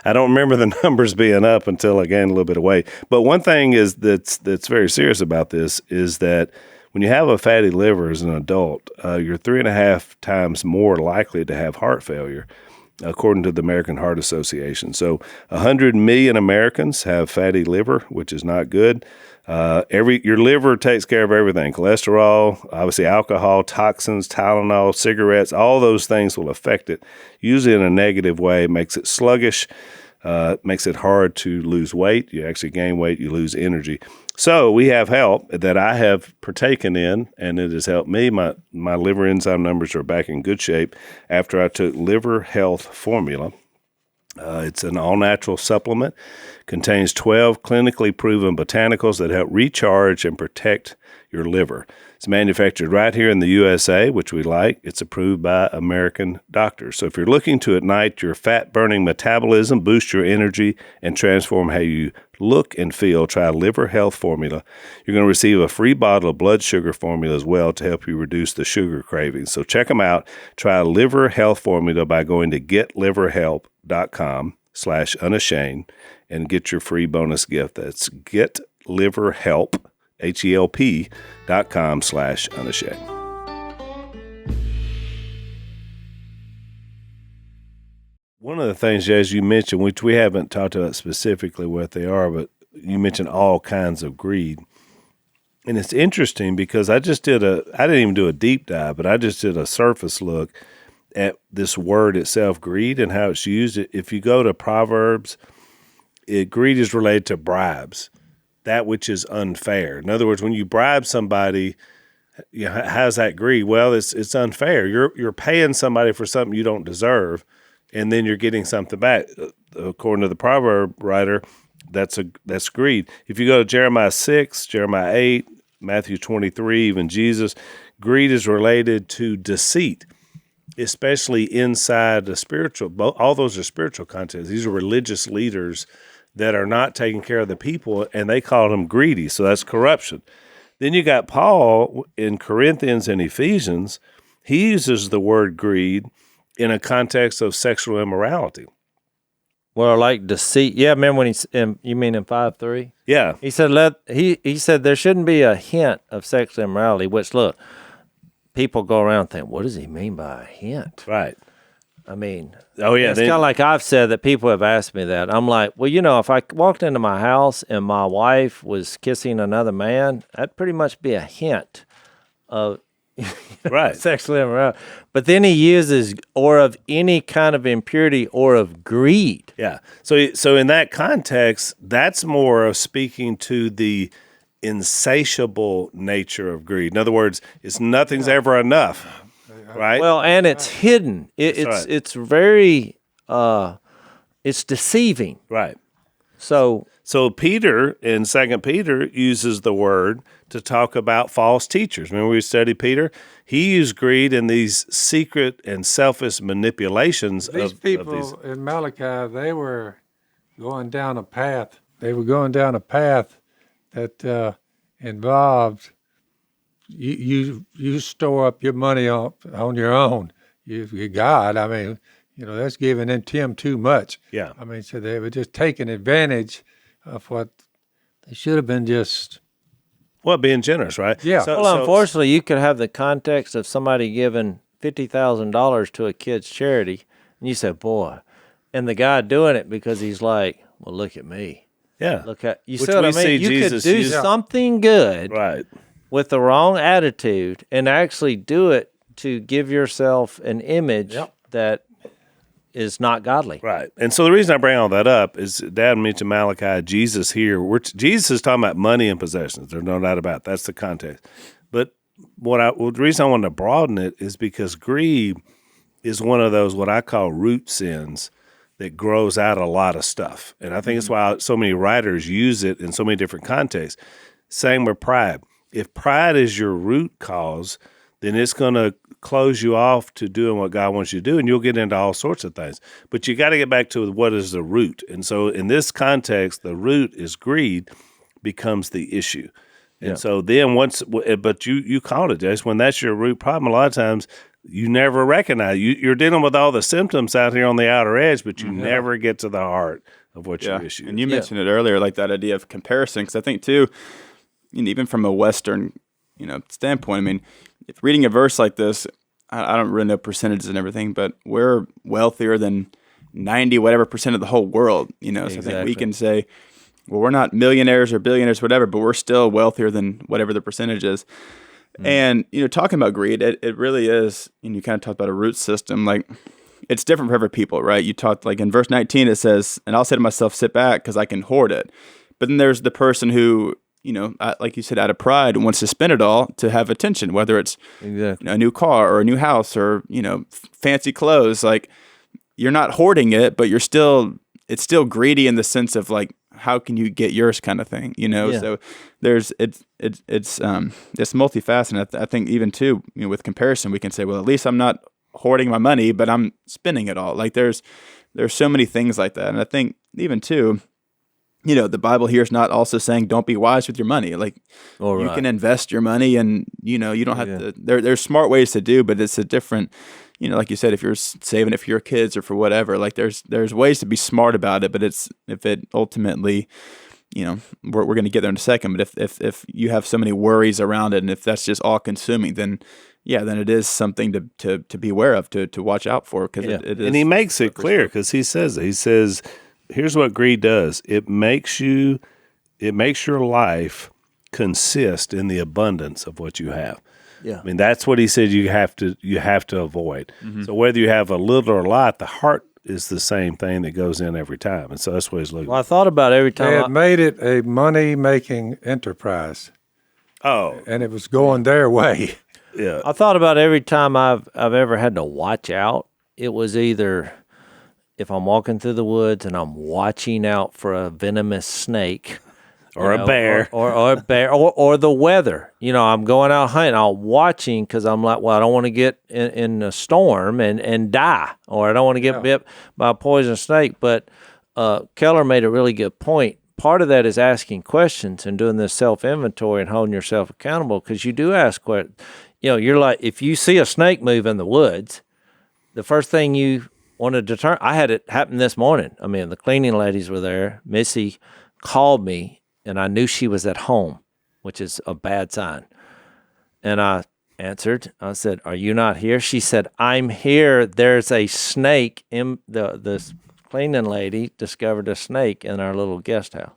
don't remember the numbers being up until I gained a little bit of weight. But one thing is that's very serious about this is that when you have a fatty liver as an adult, you're 3.5 times more likely to have heart failure, according to the American Heart Association. So 100 million Americans have fatty liver, which is not good. Your liver takes care of everything: cholesterol, obviously alcohol, toxins, Tylenol, cigarettes. All those things will affect it, usually in a negative way. Makes it sluggish, makes it hard to lose weight. You actually gain weight, you lose energy. So we have help that I have partaken in, and it has helped me. My liver enzyme numbers are back in good shape after I took Liver Health Formula. It's an all-natural supplement, contains 12 clinically proven botanicals that help recharge and protect your liver. It's manufactured right here in the USA, which we like. It's approved by American doctors. So if you're looking to ignite your fat-burning metabolism, boost your energy, and transform how you look and feel, try Liver Health Formula. You're going to receive a free bottle of blood sugar formula as well to help you reduce the sugar cravings. So check them out. Try Liver Health Formula by going to getliverhelp.com/unashamed and get your free bonus gift. That's getliverhelp, HELP.com/unashamed. One of the things, as you mentioned, which we haven't talked about specifically what they are, but you mentioned all kinds of greed. And it's interesting because I didn't even do a deep dive, but I just did a surface look at this word itself, greed, and how it's used. If you go to Proverbs, greed is related to bribes, that which is unfair. In other words, when you bribe somebody, how's that greed? Well, it's unfair. You're paying somebody for something you don't deserve, and then you're getting something back. According to the proverb writer, that's greed. If you go to Jeremiah 6, Jeremiah 8, Matthew 23, even Jesus, greed is related to deceit, especially inside the spiritual. All those are spiritual contexts. These are religious leaders that are not taking care of the people, and they call them greedy. So that's corruption. Then you got Paul in Corinthians and Ephesians. He uses the word greed in a context of sexual immorality. Well, like deceit. Yeah, remember when you mean in 5:3? Yeah. He said he said there shouldn't be a hint of sexual immorality, which look, people go around and think, what does he mean by a hint? Right. I mean, Oh yeah, it's kind of like I've said that people have asked me that. I'm like, well, if I walked into my house and my wife was kissing another man, that'd pretty much be a hint of right. sexually aroused. But then he uses or of any kind of impurity or of greed. Yeah. So in that context, that's more of speaking to the insatiable nature of greed. In other words, nothing's ever enough, right? Well, and it's hidden. right. It's very it's deceiving. Right. So Peter in 2 Peter uses the word to talk about false teachers. Remember we studied Peter? He used greed in these secret and selfish manipulations These of people these. in Malachi, they were going down a path. They were going down a path that involved you store up your money on your own. You God, I mean, that's giving them too much. Yeah. I mean, so they were just taking advantage of what they should have been just. Well, being generous, right? Yeah. unfortunately, you could have the context of somebody giving $50,000 to a kid's charity, and you say, boy, and the guy doing it because he's like, well, look at me. Yeah. Look at you. Which See what I we see mean? You Jesus could do use. something good Right. with the wrong attitude and actually do it to give yourself an image that is not godly. Right. And so the reason I bring all that up is Dad mentioned Malachi, Jesus here. Jesus is talking about money and possessions. There's no doubt about it. That's the context. But the reason I wanted to broaden it is because greed is one of those what I call root sins that grows out a lot of stuff. And I think it's why so many writers use it in so many different contexts. Same with pride. If pride is your root cause, then it's going to close you off to doing what God wants you to do, and you'll get into all sorts of things. But you got to get back to what is the root. And so in this context, the root is greed becomes the issue. And so then but you called it, Jace, when that's your root problem, a lot of times you never recognize. You're dealing with all the symptoms out here on the outer edge, but you never get to the heart of what your issue is. And you mentioned it earlier, like that idea of comparison, because I think too, even from a Western, standpoint, I mean, if reading a verse like this, I don't really know percentages and everything, but we're wealthier than 90 whatever percent of the whole world, So I think we can say, well, we're not millionaires or billionaires, whatever, but we're still wealthier than whatever the percentage is. And, talking about greed, it really is, and you kind of talked about a root system, like it's different for every people, right? You talked like in verse 19, it says, and I'll say to myself, sit back because I can hoard it. But then there's the person who, like you said, out of pride, wants to spend it all to have attention, whether it's a new car or a new house or, fancy clothes. Like you're not hoarding it, but it's still greedy in the sense of like, how can you get yours kind of thing, So it's multifaceted. I think even too, with comparison, we can say, well, at least I'm not hoarding my money, but I'm spending it all. Like there's so many things like that. And I think even too, the Bible here is not also saying don't be wise with your money. Like you can invest your money and, you don't have to, there's smart ways to do, but it's a different, like you said, if you're saving it for your kids or for whatever, like there's ways to be smart about it, but if it ultimately, we're going to get there in a second, but if you have so many worries around it and if that's just all consuming, then it is something to be aware of, to watch out for. Because it is. And he makes it clear because he says, here's what greed does. It makes your life consist in the abundance of what you have. Yeah. I mean, that's what he said you have to avoid. Mm-hmm. So whether you have a little or a lot, the heart is the same thing that goes in every time. And so that's what he's looking Well, I thought about every time. They had made it a money-making enterprise. Oh. And it was going their way. Yeah. I thought about every time I've ever had to watch out. It was either if I'm walking through the woods and I'm watching out for a venomous snake. Or a bear. Or a bear. Or the weather. I'm going out hunting. I'm watching because I'm like, well, I don't want to get in a storm and die. Or I don't want to get bit by a poisonous snake. But Keller made a really good point. Part of that is asking questions and doing this self-inventory and holding yourself accountable because you do ask questions. You're like, if you see a snake move in the woods, the first thing you want to determine, I had it happen this morning. I mean, the cleaning ladies were there. Missy called me. And I knew she was at home, which is a bad sign. And I answered. I said, "Are you not here?" She said, "I'm here. There's a snake in the cleaning lady discovered a snake in our little guest house."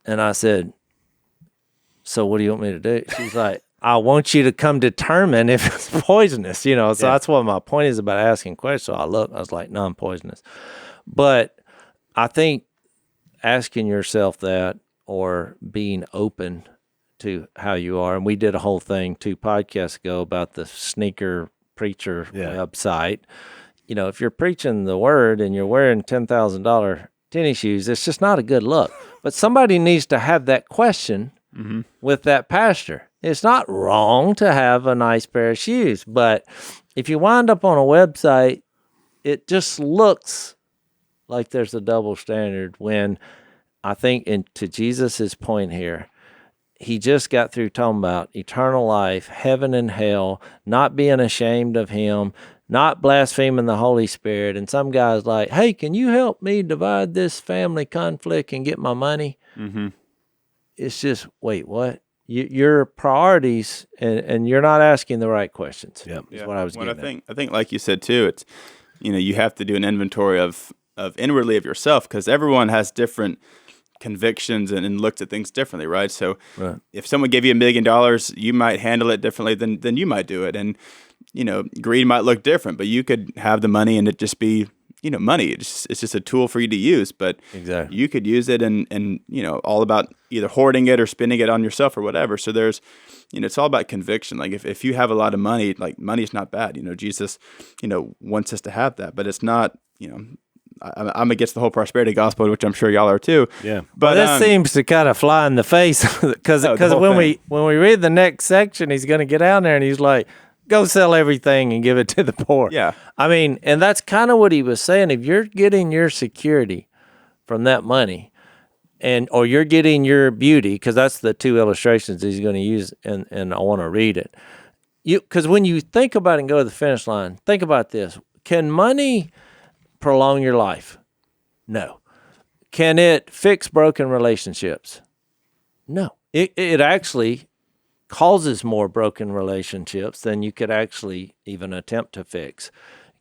And I said, "So what do you want me to do?" She's like, "I want you to come determine if it's poisonous, So that's what my point is about asking questions. So I was like, non-poisonous. But I think asking yourself that, or being open to how you are, and we did a whole thing 2 podcasts ago about the sneaker preacher website. If you're preaching the word and you're wearing $10,000 tennis shoes, it's just not a good look. But somebody needs to have that question with that pastor. It's not wrong to have a nice pair of shoes, but if you wind up on a website, it just looks like there's a double standard, when I think, and to Jesus's point here, he just got through talking about eternal life, heaven and hell, not being ashamed of him, not blaspheming the Holy Spirit. And some guy's like, "Hey, can you help me divide this family conflict and get my money?" Mm-hmm. It's just, wait, what? Your priorities, and you're not asking the right questions. Yep. Is what I was getting at. I think, like you said too, it's, you have to do an inventory of inwardly of yourself, because everyone has different convictions and looks at things differently, right? So if someone gave you $1 million, you might handle it differently than you might do it. And, greed might look different, but you could have the money and it just be, money. It's just a tool for you to use, but exactly, you could use it and all about either hoarding it or spending it on yourself or whatever. So there's, it's all about conviction. Like if you have a lot of money, like money's not bad. Jesus, wants us to have that, but it's not, I'm against the whole prosperity gospel, which I'm sure y'all are too. Yeah, but this seems to kind of fly in the face because when we read the next section, he's going to get out there and he's like, "Go sell everything and give it to the poor." Yeah, I mean, and that's kind of what he was saying. If you're getting your security from that money, or you're getting your beauty, because that's the 2 illustrations he's going to use, and I want to read it. Because when you think about it and go to the finish line, think about this: can money prolong your life? No. Can it fix broken relationships? No. It actually causes more broken relationships than you could actually even attempt to fix.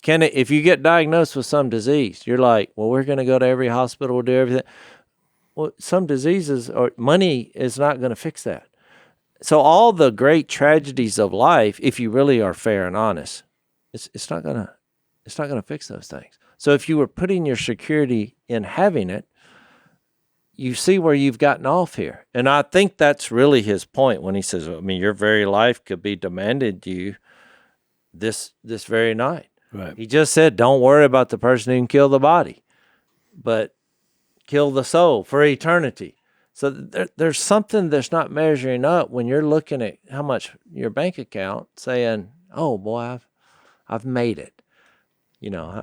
Can it, if you get diagnosed with some disease, you're like, "Well, we're going to go to every hospital, we'll do everything." Well, some diseases, or money is not going to fix that. So all the great tragedies of life, if you really are fair and honest, it's not going to fix those things. So if you were putting your security in having it, you see where you've gotten off here. And I think that's really his point when he says, your very life could be demanded you this very night. Right. He just said, don't worry about the person who can kill the body, but kill the soul for eternity. So there's something that's not measuring up when you're looking at how much your bank account, saying, "Oh boy, I've made it."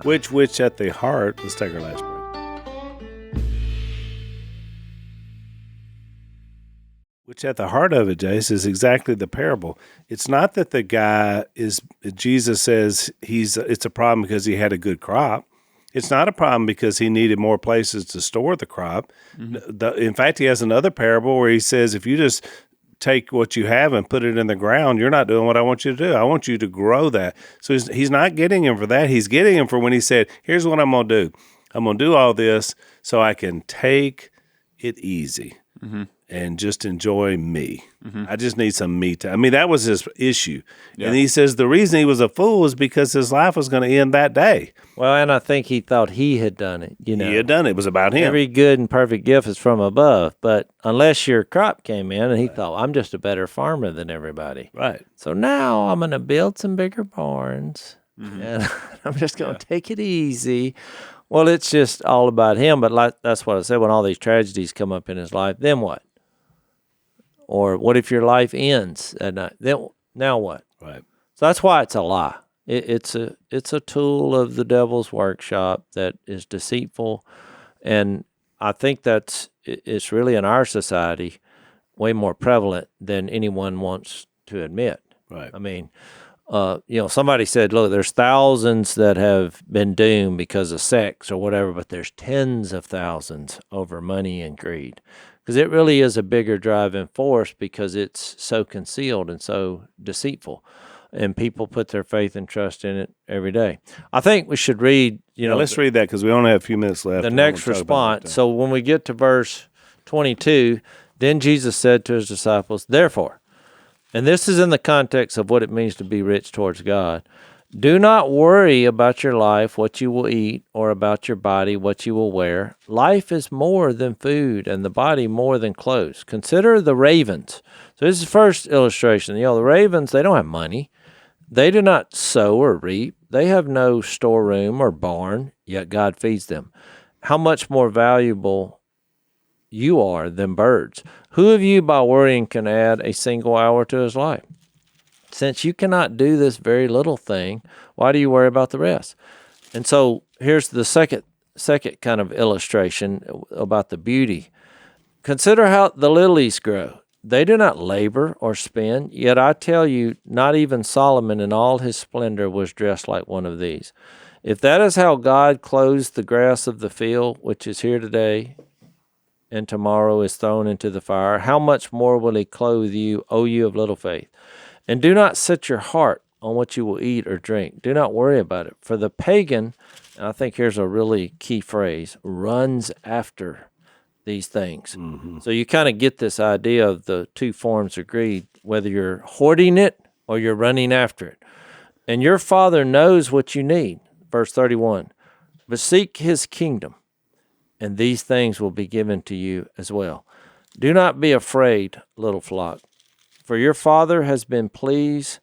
Which at the heart, let's take our last break. Which at the heart of it, Jace, is exactly the parable. It's not that the guy Jesus says it's a problem because he had a good crop. It's not a problem because he needed more places to store the crop. Mm-hmm. In fact, he has another parable where he says, if you just take what you have and put it in the ground, you're not doing what I want you to do. I want you to grow that. So he's not getting him for that. He's getting him for when he said, here's what I'm going to do. I'm going to do all this so I can take it easy. Mm-hmm. And just enjoy me. Mm-hmm. I just need some me time. That was his issue. Yeah. And he says the reason he was a fool is because his life was going to end that day. Well, and I think he thought he had done it. He had done it. It was about him. Every good and perfect gift is from above. But unless your crop came in, and he thought, I'm just a better farmer than everybody. Right. So now I'm going to build some bigger barns, and I'm just going to take it easy. Well, it's just all about him. But that's what I said, when all these tragedies come up in his life, then what? Or what if your life ends at night? Then now what? Right. So that's why it's a lie. It's a tool of the devil's workshop that is deceitful, and I think it's really in our society way more prevalent than anyone wants to admit. Right. Somebody said, look, there's thousands that have been doomed because of sex or whatever, but there's tens of thousands over money and greed. because it really is a bigger driving force because it's so concealed and so deceitful. And people put their faith and trust in it every day. I think we should read, let's read that because we only have a few minutes left. the next response. So when we get to verse 22, then Jesus said to his disciples, therefore, and this is in the context of what it means to be rich towards God, do not worry about your life, what you will eat, or about your body, what you will wear. Life is more than food, and the body more than clothes. Consider the ravens. So this is the first illustration. The ravens, they don't have money. They do not sow or reap. They have no storeroom or barn, yet God feeds them. How much more valuable you are than birds. Who of you by worrying can add a single hour to his life? Since you cannot do this very little thing, why do you worry about the rest? And so here's the second kind of illustration about the beauty. Consider how the lilies grow. They do not labor or spin, yet I tell you, not even Solomon in all his splendor was dressed like one of these. If that is how God clothes the grass of the field, which is here today and tomorrow is thrown into the fire, how much more will he clothe you, O you of little faith? And do not set your heart on what you will eat or drink. Do not worry about it. For the pagan, and I think here's a really key phrase, runs after these things. Mm-hmm. So you kind of get this idea of the two forms of greed, whether you're hoarding it or you're running after it. And your Father knows what you need. Verse 31, but seek his kingdom, and these things will be given to you as well. Do not be afraid, little flock, for your Father has been pleased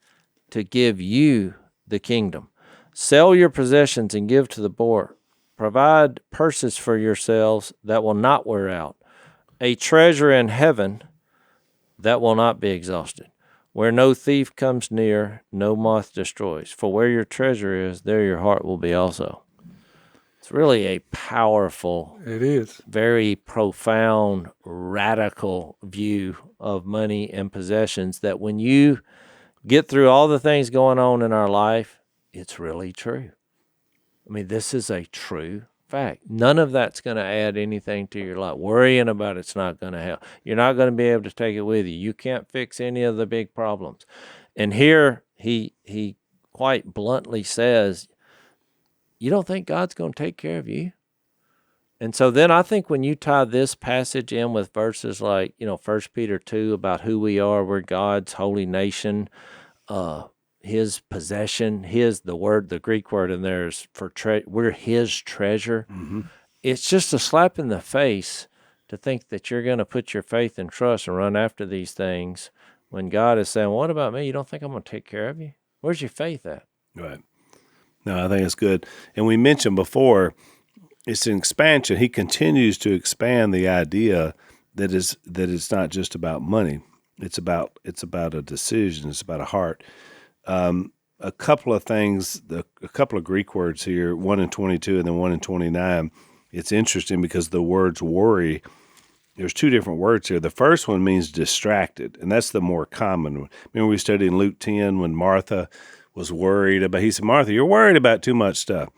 to give you the kingdom. Sell your possessions and give to the poor. Provide purses for yourselves that will not wear out, a treasure in heaven that will not be exhausted, where no thief comes near, no moth destroys. For where your treasure is, there your heart will be also. It's really a powerful, It is. very profound, radical view of money and possessions that when you get through all the things going on in our life, it's really true. I mean, this is a true fact. None of that's going to add anything to your life. Worrying about it's not going to help. You're not going to be able to take it with you. You can't fix any of the big problems. And here he quite bluntly says, you don't think God's going to take care of you? And so then I think when you tie this passage in with verses like, 1 Peter 2 about who we are, we're God's holy nation, his possession, the Greek word in there is for we're his treasure. Mm-hmm. It's just a slap in the face to think that you're going to put your faith and trust and run after these things when God is saying, what about me? You don't think I'm going to take care of you? Where's your faith at? Right. No, I think it's good. And we mentioned before, it's an expansion. He continues to expand the idea that it's not just about money. It's about a decision. It's about a heart. A couple of things, a couple of Greek words here, 1 in 22 and then 1 in 29. It's interesting because the words worry, there's two different words here. The first one means distracted, and that's the more common one. Remember we studied in Luke 10 when Martha was worried about, he said, Martha, you're worried about too much stuff.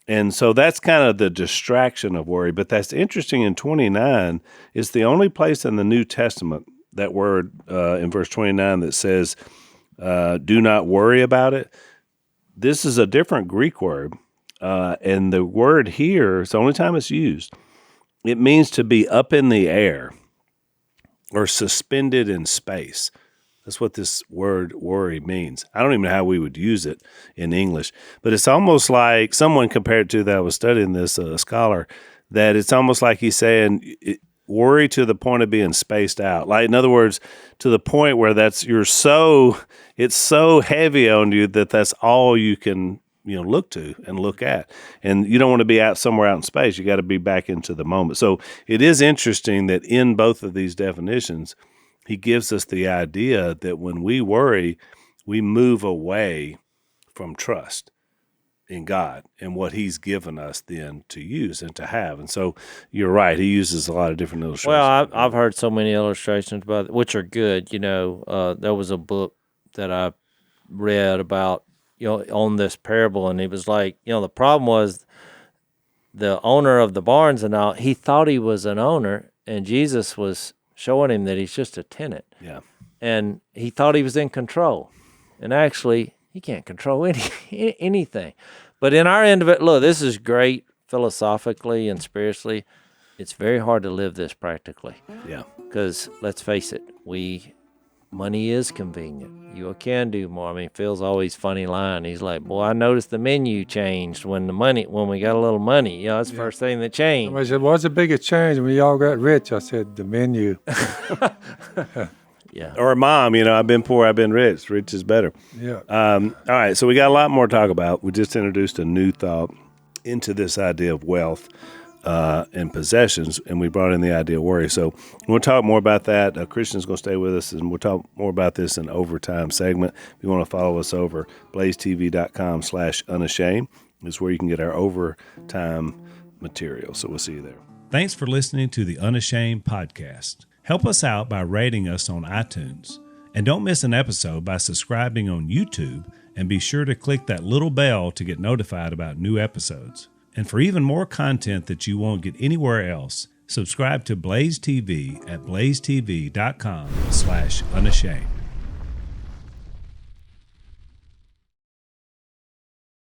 And so that's kind of the distraction of worry. But that's interesting in 29, it's the only place in the New Testament, that word in verse 29 that says, do not worry about it. This is a different Greek word. And the word here, it's the only time it's used. It means to be up in the air or suspended in space. That's what this word worry means. I don't even know how we would use it in English, but it's almost like someone compared to that I was studying this, a scholar, that it's almost like he's saying worry to the point of being spaced out. Like, in other words, to the point where it's so heavy on you that that's all you can, look to and look at. And you don't want to be somewhere out in space. You got to be back into the moment. So it is interesting that in both of these definitions, he gives us the idea that when we worry, we move away from trust in God and what he's given us then to use and to have. And so you're right. He uses a lot of different illustrations. Well, I've heard so many illustrations about it, which are good. There was a book that I read about, on this parable, and it was like, the problem was the owner of the barns and all, he thought he was an owner, and Jesus was showing him that he's just a tenant. Yeah. And he thought he was in control. And actually, he can't control anything. But in our end of it, look, this is great philosophically and spiritually. It's very hard to live this practically. Yeah. Because let's face it, money is convenient. You can do more. I mean, Phil's always funny line. He's like, boy, I noticed the menu changed when we got a little money. That's the first thing that changed. Somebody said, what's the biggest change when y'all got rich? I said, the menu. Yeah. Or mom, I've been poor, I've been rich. Rich is better. Yeah. All right, so we got a lot more to talk about. We just introduced a new thought into this idea of wealth and possessions, and we brought in the idea of worry. So we'll talk more about that. Christian's going to stay with us, and we'll talk more about this in overtime segment. If you want to follow us over, blazetv.com/unashamed is where you can get our overtime material. So we'll see you there. Thanks for listening to the Unashamed podcast. Help us out by rating us on iTunes. And don't miss an episode by subscribing on YouTube, and be sure to click that little bell to get notified about new episodes. And for even more content that you won't get anywhere else, subscribe to Blaze TV at blazetv.com/unashamed.